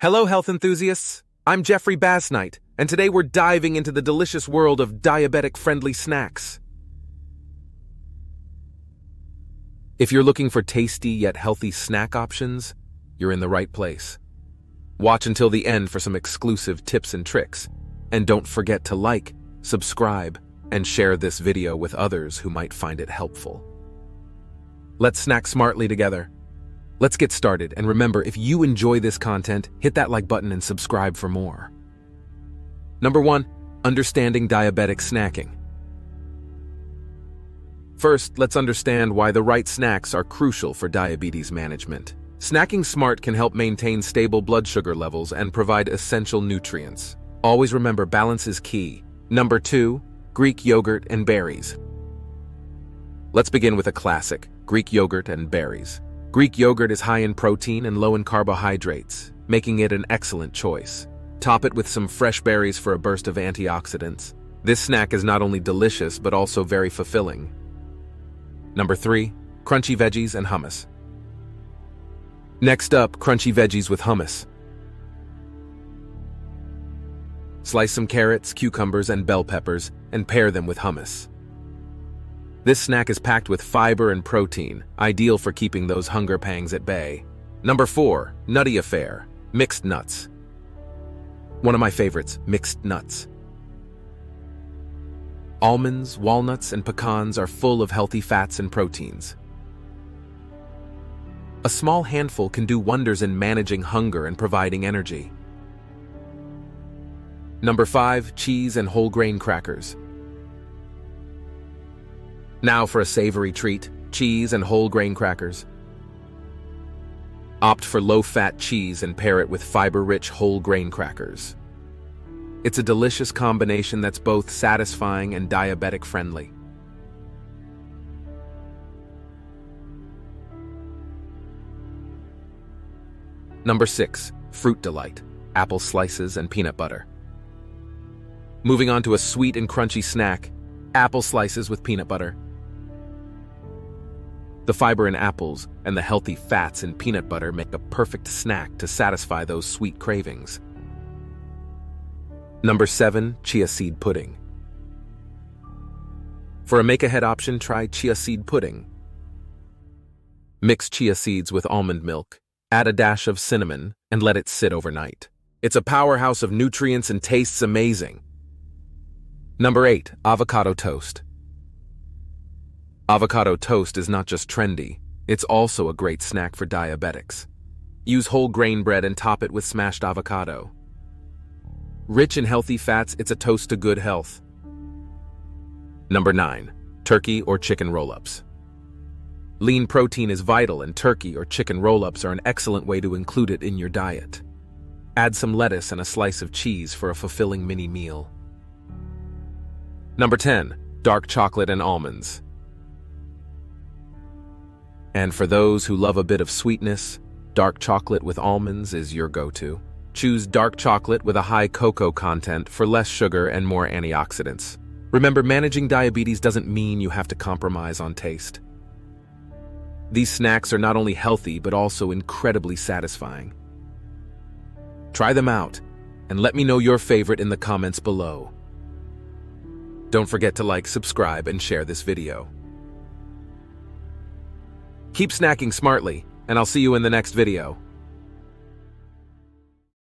Hello, health enthusiasts. I'm Jeffrey Basnight, and today we're diving into the delicious world of diabetic-friendly snacks. If you're looking for tasty yet healthy snack options, you're in the right place. Watch until the end for some exclusive tips and tricks, and don't forget to like, subscribe, and share this video with others who might find it helpful. Let's snack smartly together. Let's get started, and remember, if you enjoy this content, hit that like button and subscribe for more. Number 1. Understanding diabetic snacking. First, let's understand why the right snacks are crucial for diabetes management. Snacking smart can help maintain stable blood sugar levels and provide essential nutrients. Always remember, balance is key. Number 2. Greek yogurt and berries. Let's begin with a classic, Greek yogurt and berries. Greek yogurt is high in protein and low in carbohydrates, making it an excellent choice. Top it with some fresh berries for a burst of antioxidants. This snack is not only delicious but also very fulfilling. Number 3. Crunchy veggies and hummus. Next up, crunchy veggies with hummus. Slice some carrots, cucumbers, and bell peppers and pair them with hummus. This snack is packed with fiber and protein, ideal for keeping those hunger pangs at bay. Number 4. Nutty affair, mixed nuts. One of my favorites, mixed nuts. Almonds, walnuts, and pecans are full of healthy fats and proteins. A small handful can do wonders in managing hunger and providing energy. Number 5. Cheese and whole grain crackers. Now for a savory treat, cheese and whole grain crackers. Opt for low-fat cheese and pair it with fiber-rich whole grain crackers. It's a delicious combination that's both satisfying and diabetic-friendly. Number 6. Fruit delight, apple slices and peanut butter. Moving on to a sweet and crunchy snack, apple slices with peanut butter. The fiber in apples and the healthy fats in peanut butter make a perfect snack to satisfy those sweet cravings. Number 7. Chia seed pudding. For a make-ahead option, try chia seed pudding. Mix chia seeds with almond milk, add a dash of cinnamon, and let it sit overnight. It's a powerhouse of nutrients and tastes amazing. Number 8. Avocado toast. Avocado toast is not just trendy, it's also a great snack for diabetics. Use whole grain bread and top it with smashed avocado. Rich in healthy fats, it's a toast to good health. Number 9. Turkey or chicken roll-ups. Lean protein is vital, and turkey or chicken roll-ups are an excellent way to include it in your diet. Add some lettuce and a slice of cheese for a fulfilling mini meal. Number 10. Dark chocolate and almonds. And for those who love a bit of sweetness, dark chocolate with almonds is your go-to. Choose dark chocolate with a high cocoa content for less sugar and more antioxidants. Remember, managing diabetes doesn't mean you have to compromise on taste. These snacks are not only healthy but also incredibly satisfying. Try them out, and let me know your favorite in the comments below. Don't forget to like, subscribe, and share this video. Keep snacking smartly, and I'll see you in the next video.